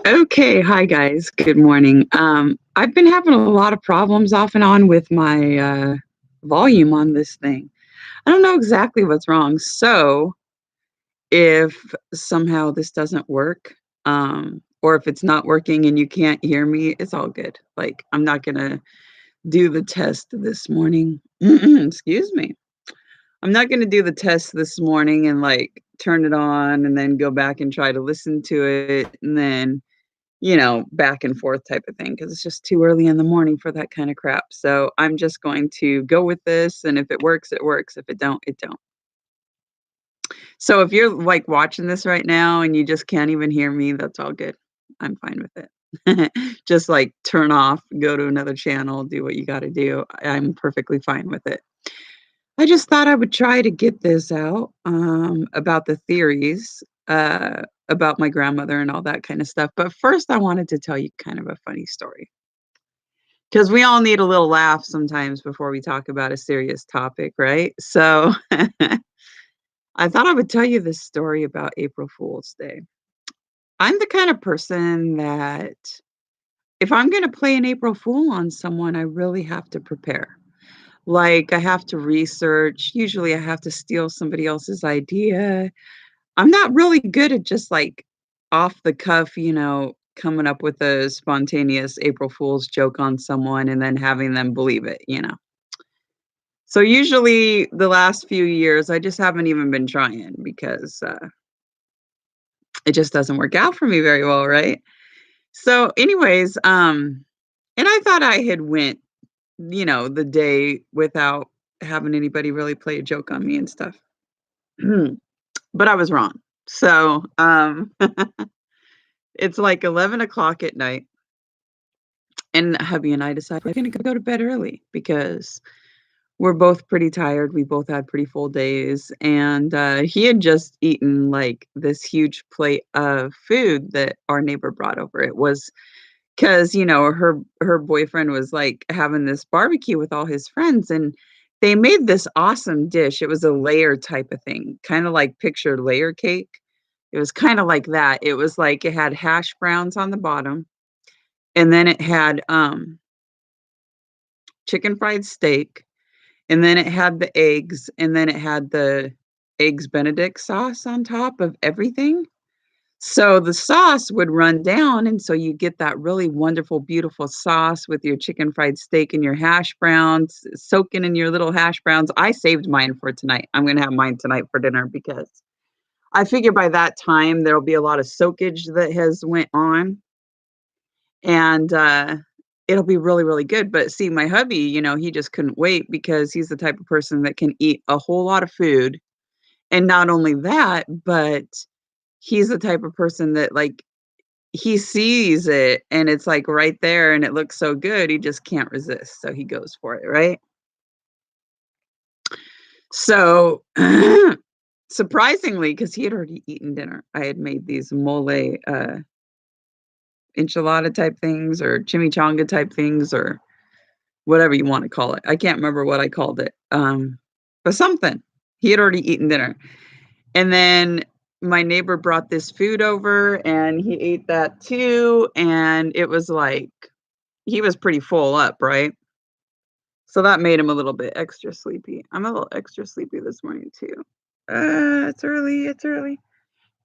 Okay, hi guys. Good morning. I've been having a lot of problems off and on with my volume on this thing. I don't know exactly what's wrong. So, if somehow this doesn't work, or if it's not working and you can't hear me, it's all good. Like, I'm not gonna do the test this morning. Excuse me. I'm not gonna do the test this morning and like turn it on and then go back and try to listen to it and then back and forth type of thing because it's just too early in the morning for that kind of crap. So I'm just going to go with this, and if it works, it works. If it don't, it don't. So if you're like watching this right now and you just can't even hear me, that's all good. I'm fine with it. Just like turn off, go to another channel, do what you got to do. I'm perfectly fine with it. I just thought I would try to get this out about the theories about my grandmother and all that kind of stuff. But first, I wanted to tell you kind of a funny story because we all need a little laugh sometimes before we talk about a serious topic, right? So I thought I would tell you this story about April Fool's Day. I'm the kind of person that if I'm going to play an April Fool on someone, I really have to prepare. Like, I have to research. Usually, I have to steal somebody else's idea. I'm not really good at just, like, off the cuff, coming up with a spontaneous April Fool's joke on someone and then having them believe it. So, usually, the last few years, I just haven't even been trying because, it just doesn't work out for me very well, right? So, anyways, and I thought I had went, the day without having anybody really play a joke on me and stuff. But I was wrong. So, it's like 11 o'clock at night, and hubby and I decided we're gonna go to bed early because we're both pretty tired. We both had pretty full days, and, he had just eaten, like, this huge plate of food that our neighbor brought over. It was 'cause, her boyfriend was, like, having this barbecue with all his friends, and they made this awesome dish. It was a layer type of thing, kinda like picture layer cake. It was kinda like that. It was like it had hash browns on the bottom, and then it had, chicken fried steak, and then it had the eggs, and then it had the eggs benedict sauce on top of everything. So the sauce would run down, and so you get that really wonderful, beautiful sauce with your chicken fried steak and your hash browns, soaking in your little hash browns. I saved mine for tonight. I'm gonna have mine tonight for dinner because I figure by that time there'll be a lot of soakage that has went on, and, it'll be really, really good. But see, my hubby, he just couldn't wait because he's the type of person that can eat a whole lot of food, and not only that, but he's the type of person that, like, he sees it and it's, like, right there and it looks so good, he just can't resist, so he goes for it, right? So, surprisingly, because he had already eaten dinner, I had made these mole, enchilada type things or chimichanga type things or whatever you wanna call it. I can't remember what I called it, but something. He had already eaten dinner. And then my neighbor brought this food over and he ate that too, and it was like he was pretty full up, right? So that made him a little bit extra sleepy. I'm a little extra sleepy this morning too. It's early, it's early.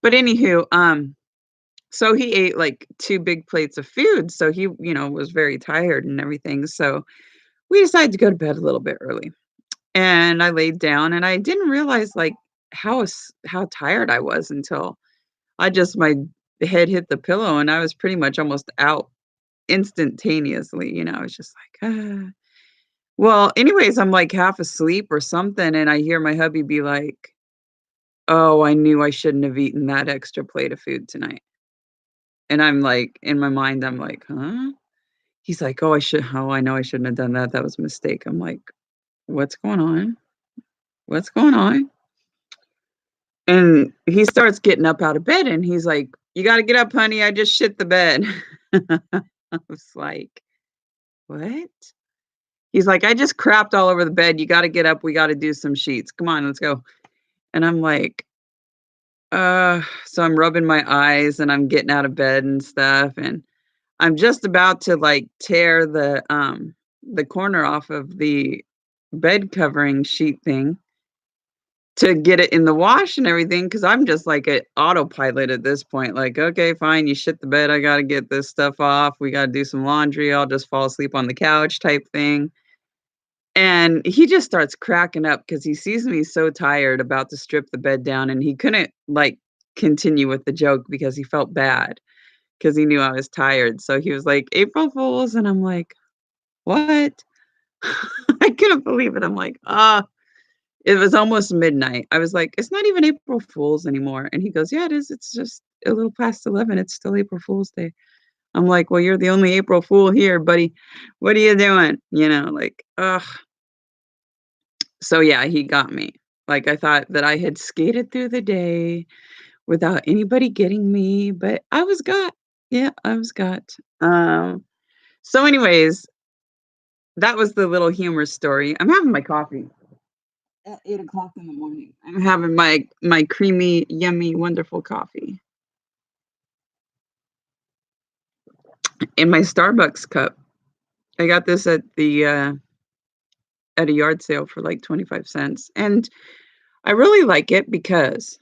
But anywho, so he ate like 2 big plates of food, so he, was very tired and everything, so we decided to go to bed a little bit early. And I laid down and I didn't realize, like, how tired I was until my head hit the pillow and I was pretty much almost out instantaneously. I was just like, "Ah." Well, anyways, I'm, like, half asleep or something, and I hear my hubby be like, "Oh, I knew I shouldn't have eaten that extra plate of food tonight." And I'm like in my mind, I'm like, "Huh?" He's like, "Oh, I know I shouldn't have done that. That was a mistake." I'm like, "What's going on? What's going on?" And he starts getting up out of bed and he's like, "You gotta get up, honey. I just shit the bed." I was like, "What?" He's like, "I just crapped all over the bed. You gotta get up. We gotta do some sheets. Come on, let's go." And I'm like, So I'm rubbing my eyes and I'm getting out of bed and stuff, and I'm just about to, like, tear the corner off of the bed covering sheet thing to get it in the wash and everything, because 'cause I'm just like a autopilot at this point, like, "Okay, fine, you shit the bed, I gotta get this stuff off, we gotta do some laundry, I'll just fall asleep on the couch," type thing. And he just starts cracking up because he sees me so tired about to strip the bed down, and he couldn't, like, continue with the joke because he felt bad because he knew I was tired, so he was like, "April Fools," and I'm like, "What?" I couldn't believe it, I'm like, "Ah." It was almost midnight. I was like, "It's not even April Fools anymore," and he goes, "Yeah, it is, it's just a little past 11, it's still April Fool's Day." I'm like, "Well, you're the only April Fool here, buddy. What are you doing?" You know, like, ugh. So, yeah, he got me. Like, I thought that I had skated through the day without anybody getting me, but I was got. Yeah, I was got. Um, so anyways, that was the little humor story. I'm having my coffee at 8 o'clock in the morning. I'm having my creamy, yummy, wonderful coffee in my Starbucks cup. I got this at a yard sale for, like, 25 cents, and I really like it because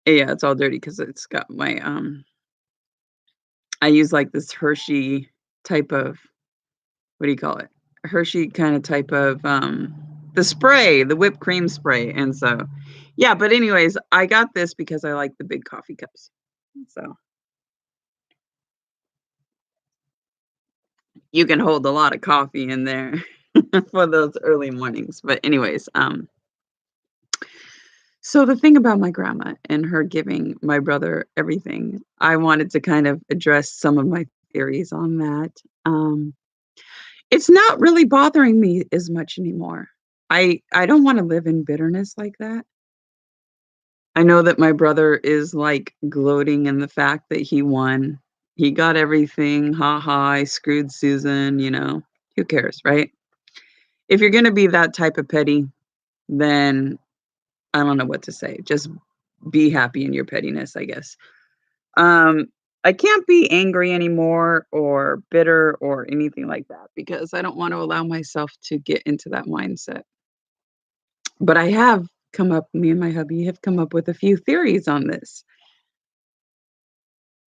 yeah, it's all dirty because 'cause it's got my, I use, like, this Hershey type of what do you call it? Hershey kinda type of, the spray, the whipped cream spray, and so yeah, but anyways, I got this because I like the big coffee cups. So, you can hold a lot of coffee in there for those early mornings, but anyways, so the thing about my grandma and her giving my brother everything, I wanted to kind of address some of my theories on that. Um, it's not really bothering me as much anymore. I don't wanna live in bitterness like that. I know that my brother is, like, gloating in the fact that he won. He got everything, "Ha ha, I screwed Susan," you know? Who cares, right? If you're gonna be that type of petty, then I don't know what to say. Just be happy in your pettiness, I guess. Um, I can't be angry anymore or bitter or anything like that because I don't want to allow myself to get into that mindset. But I have come up, me and my hubby have come up with a few theories on this.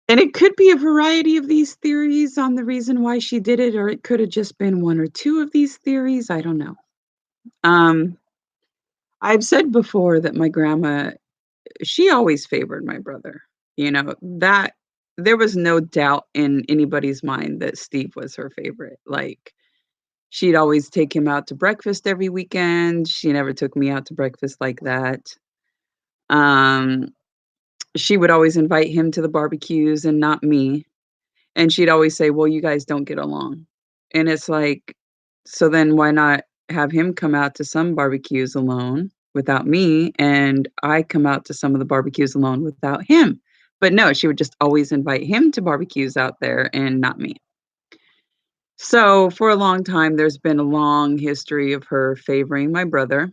And it could be a variety of these theories on the reason why she did it, or it could have just been one or two of these theories. I don't know. Um, I've said before that my grandma, she always favored my brother. You know, that there was no doubt in anybody's mind that Steve was her favorite. Like, she'd always take him out to breakfast every weekend. She never took me out to breakfast like that. Um, she would always invite him to the barbecues and not me. And she'd always say, "Well, you guys don't get along." And it's like, so then why not have him come out to some barbecues alone without me, and I come out to some of the barbecues alone without him? But no, she would just always invite him to barbecues out there and not me. So, for a long time, there's been a long history of her favoring my brother,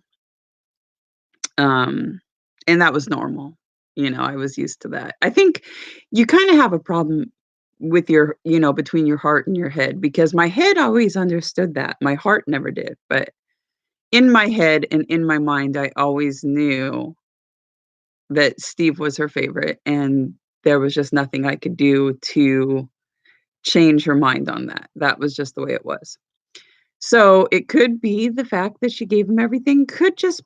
um, and that was normal. You know, I was used to that. I think you kinda have a problem with your, between your heart and your head, because my head always understood that, my heart never did, but in my head and in my mind, I always knew that Steve was her favorite, and there was just nothing I could do to change her mind on that. That was just the way it was. So, it could be the fact that she gave him everything, could just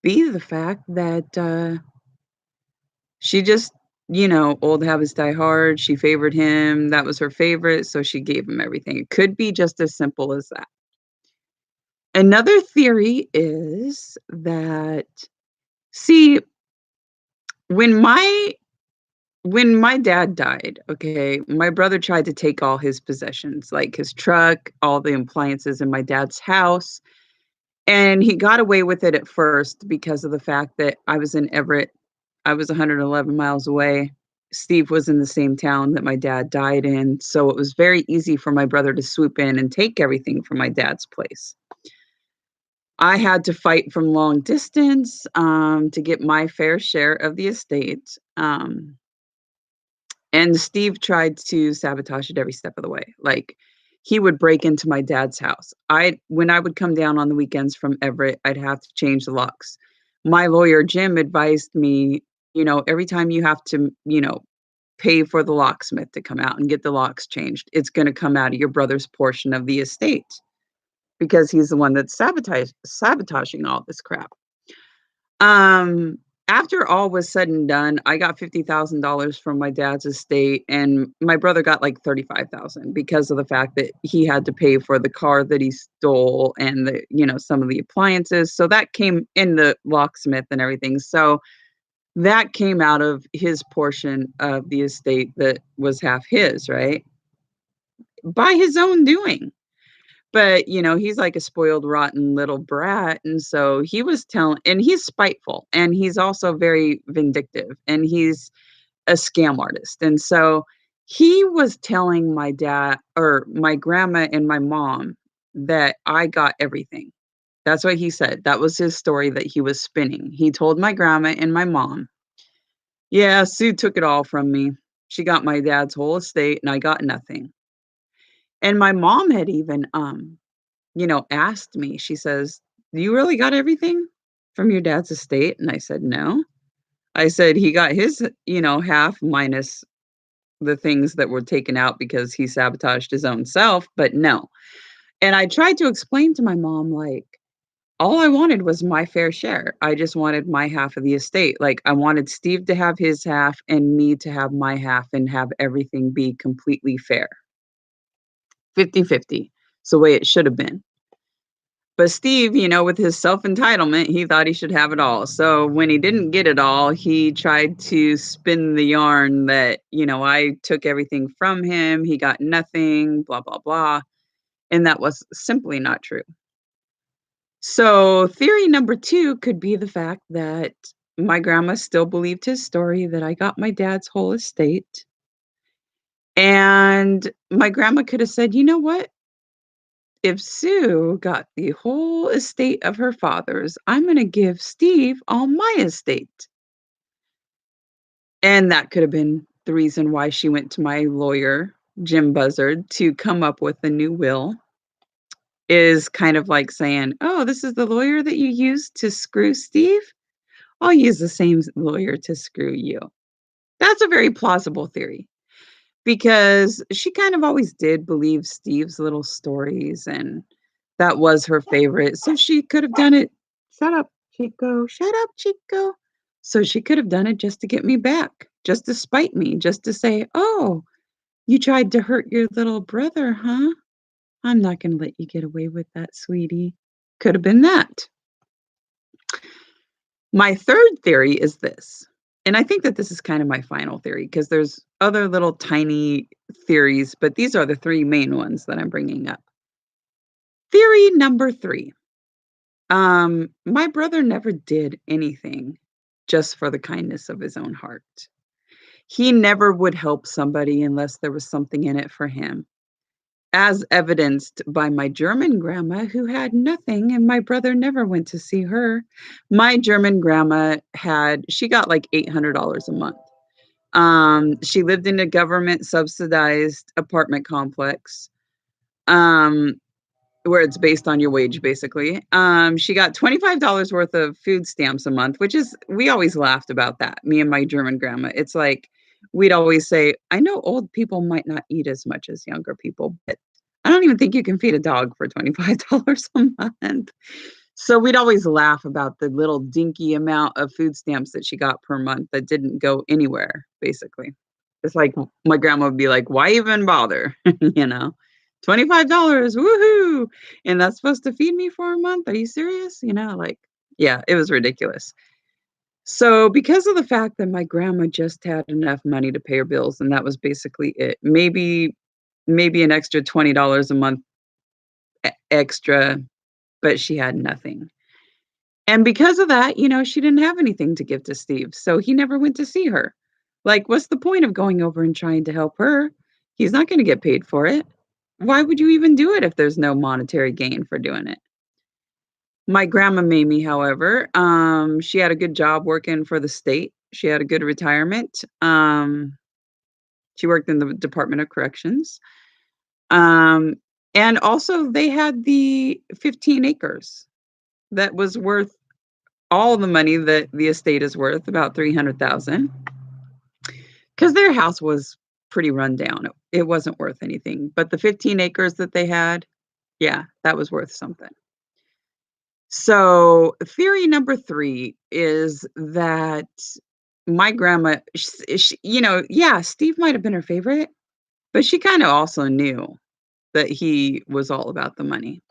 be the fact that, she just, old habits die hard, she favored him, that was her favorite, so she gave him everything. It could be just as simple as that. Another theory is that, see, when my when my dad died, okay, my brother tried to take all his possessions, like his truck, all the appliances in my dad's house, and he got away with it at first because of the fact that I was in Everett. I was 111 miles away. Steve was in the same town that my dad died in, so it was very easy for my brother to swoop in and take everything from my dad's place. I had to fight from long distance, to get my fair share of the estate, and Steve tried to sabotage it every step of the way. Like, he would break into my dad's house. I When I would come down on the weekends from Everett, I'd have to change the locks. My lawyer, Jim, advised me, every time you have to, pay for the locksmith to come out and get the locks changed, it's gonna come out of your brother's portion of the estate because he's the one that's sabotaging all this crap. Um, After all was said and done, I got $50,000 from my dad's estate, and my brother got, like, 35,000 because of the fact that he had to pay for the car that he stole and some of the appliances, so that came in the locksmith and everything, so that came out of his portion of the estate that was half his, right? By his own doing. But, he's like a spoiled, rotten little brat, and so he was telling and he's spiteful, and he's also very vindictive, and he's a scam artist, and so he was telling my dad or my grandma and my mom that I got everything. That's what he said. That was his story that he was spinning. He told my grandma and my mom, "Yeah, Sue took it all from me. She got my dad's whole estate, and I got nothing." And my mom had even, asked me, she says, "You really got everything from your dad's estate?" And I said, "No." I said, "He got his, half minus the things that were taken out because he sabotaged his own self, but no." And I tried to explain to my mom, like, all I wanted was my fair share. I just wanted my half of the estate. Like, I wanted Steve to have his half and me to have my half and have everything be completely fair. 50-50. It's the way it should have been. But Steve, with his self-entitlement, he thought he should have it all. So when he didn't get it all, he tried to spin the yarn that, I took everything from him, he got nothing, blah, blah, blah. And that was simply not true. So theory number 2 could be the fact that my grandma still believed his story that I got my dad's whole estate. And my grandma could have said, "You know what? If Sue got the whole estate of her father's, I'm gonna give Steve all my estate." And that could have been the reason why she went to my lawyer, Jim Buzzard, to come up with a new will, is kind of like saying, "Oh, this is the lawyer that you used to screw Steve? I'll use the same lawyer to screw you." That's a very plausible theory because she kind of always did believe Steve's little stories, and that was her favorite, so she could have done it. "Shut up, Chico. Shut up, Chico." So she could have done it just to get me back, just to spite me, just to say, "Oh, you tried to hurt your little brother, huh? I'm not gonna let you get away with that, sweetie." Could have been that. My 3rd theory is this, and I think that this is kind of my final theory because there's other little tiny theories, but these are the 3 main ones that I'm bringing up. Theory number 3. My brother never did anything just for the kindness of his own heart. He never would help somebody unless there was something in it for him, as evidenced by my German grandma who had nothing and my brother never went to see her. My German grandma she got like $800 a month. She lived in a government subsidized apartment complex. Um, Where it's based on your wage, basically. She got $25 worth of food stamps a month, which is we always laughed about that, me and my German grandma. It's like, we'd always say, "I know old people might not eat as much as younger people, but I don't even think you can feed a dog for $25 a month." So we'd always laugh about the little dinky amount of food stamps that she got per month that didn't go anywhere, basically. It's like my grandma would be like, "Why even bother?" You know? $25, woohoo! And that's supposed to feed me for a month? Are you serious? Like, yeah, it was ridiculous. So, because of the fact that my grandma just had enough money to pay her bills, and that was basically it, maybe an extra $20 a month extra, but she had nothing. And because of that, she didn't have anything to give to Steve, so he never went to see her. Like, what's the point of going over and trying to help her? He's not gonna get paid for it. Why would you even do it if there's no monetary gain for doing it? My grandma Mamie, however, she had a good job working for the state. She had a good retirement. She worked in the Department of Corrections. Um, and also they had the 15 acres that was worth all the money that the estate is worth, about 300,000, because their house was pretty run down. It wasn't worth anything, but the 15 acres that they had, yeah, that was worth something. So, theory number 3 is that my grandma, yeah, Steve might have been her favorite, but she kinda also knew that he was all about the money.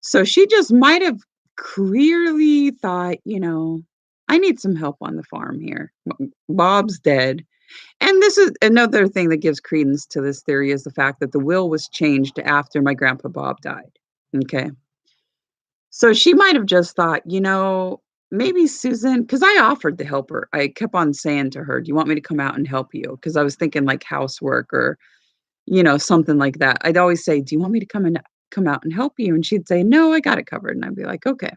So she just might have clearly thought, "I need some help on the farm here. Bob's dead." And this is another thing that gives credence to this theory is the fact that the will was changed after my grandpa Bob died, okay? So she might have just thought, maybe Susan, because I offered to help her. I kept on saying to her, "Do you want me to come out and help you?" Because I was thinking like housework or, something like that. I'd always say, "Do you want me to come out and help you?" And she'd say, "No, I got it covered." And I'd be like, "Okay."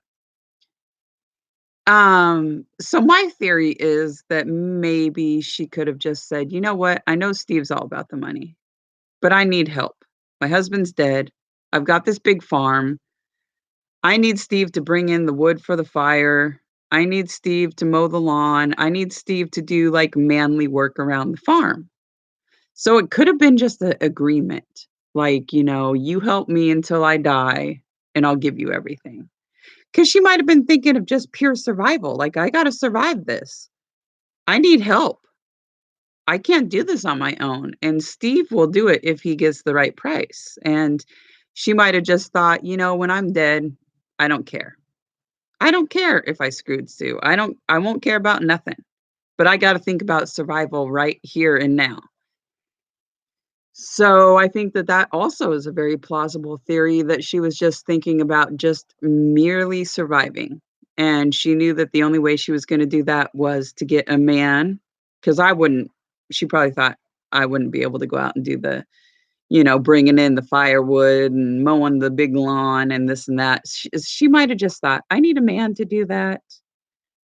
So my theory is that maybe she could have just said, "You know what? I know Steve's all about the money, but I need help. My husband's dead. I've got this big farm. I need Steve to bring in the wood for the fire. I need Steve to mow the lawn. I need Steve to do like manly work around the farm." So it could have been just an agreement. Like, you help me until I die and I'll give you everything. Cause she might have been thinking of just pure survival. Like, I gotta survive this. I need help. I can't do this on my own. And Steve will do it if he gets the right price. And she might have just thought, when I'm dead, I don't care. I don't care if I screwed Sue. I won't care about nothing. But I gotta think about survival right here and now. So I think that that also is a very plausible theory that she was just thinking about just merely surviving. And she knew that the only way she was gonna do that was to get a man, because I wouldn't she probably thought I wouldn't be able to go out and do the, bringing in the firewood and mowing the big lawn and this and that. She might have just thought, "I need a man to do that.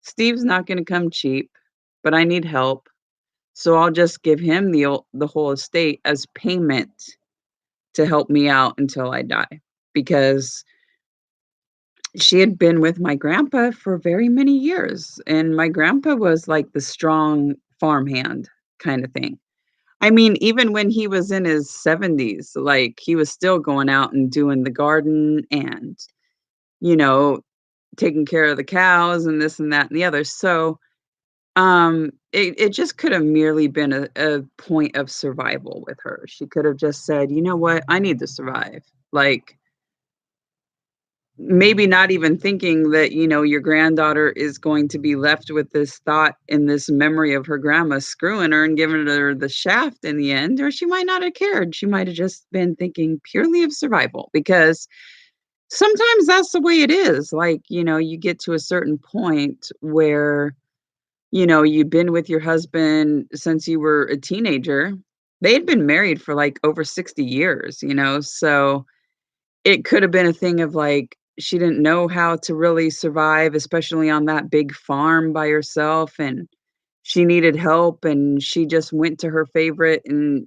Steve's not gonna come cheap, but I need help. So I'll just give him the whole estate as payment to help me out until I die." Because she had been with my grandpa for very many years, and my grandpa was like the strong farmhand kinda thing. I mean, even when he was in his 70s, like, he was still going out and doing the garden and, you know, taking care of the cows and this and that and the other. So it just could have merely been a point of survival with her. She could have just said, "You know what? I need to survive." Like, maybe not even thinking that, your granddaughter is going to be left with this thought and this memory of her grandma screwing her and giving her the shaft in the end, or she might not have cared. She might have just been thinking purely of survival because sometimes that's the way it is. Like, you get to a certain point where you've been with your husband since you were a teenager. They had been married for, like, over 60 years, so it could have been a thing of, like, she didn't know how to really survive, especially on that big farm by herself, and she needed help, and she just went to her favorite and,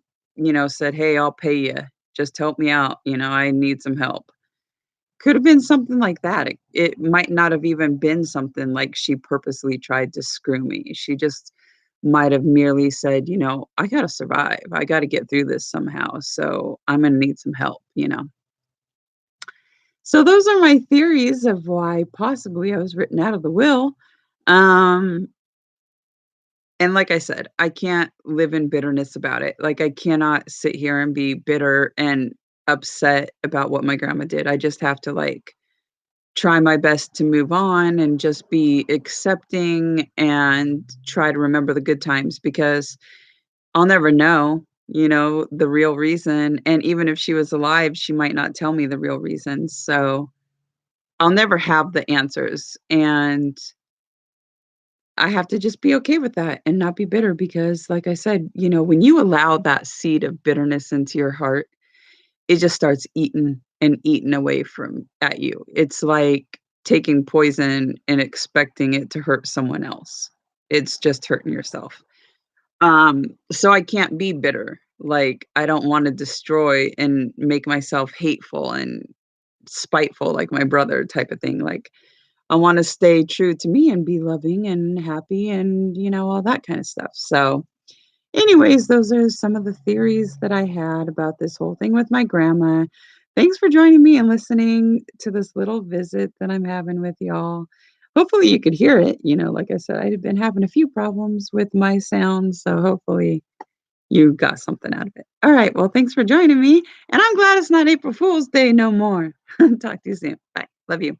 said, "Hey, I'll pay you. Just help me out, I need some help." Could have been something like that. It might not have even been something like she purposely tried to screw me. She just might have merely said, "I gotta survive. I gotta get through this somehow, so I'm gonna need some help?" So those are my theories of why possibly I was written out of the will. Um, and like I said, I can't live in bitterness about it. Like, I cannot sit here and be bitter and upset about what my grandma did. I just have to, like, try my best to move on and just be accepting and try to remember the good times because I'll never know, the real reason. And even if she was alive, she might not tell me the real reason. So I'll never have the answers. And I have to just be okay with that and not be bitter because, like I said, when you allow that seed of bitterness into your heart, it just starts eating and eating away from at you. It's like taking poison and expecting it to hurt someone else. It's just hurting yourself. So I can't be bitter. Like, I don't wanna destroy and make myself hateful and spiteful like my brother type of thing. Like, I wanna stay true to me and be loving and happy and, all that kinda stuff. So, anyways, those are some of the theories that I had about this whole thing with my grandma. Thanks for joining me and listening to this little visit that I'm having with y'all. Hopefully you could hear it. Like I said, I've been having a few problems with my sound, so hopefully you got something out of it. All right. Well, thanks for joining me. And I'm glad it's not April Fool's Day no more. Talk to you soon. Bye. Love you.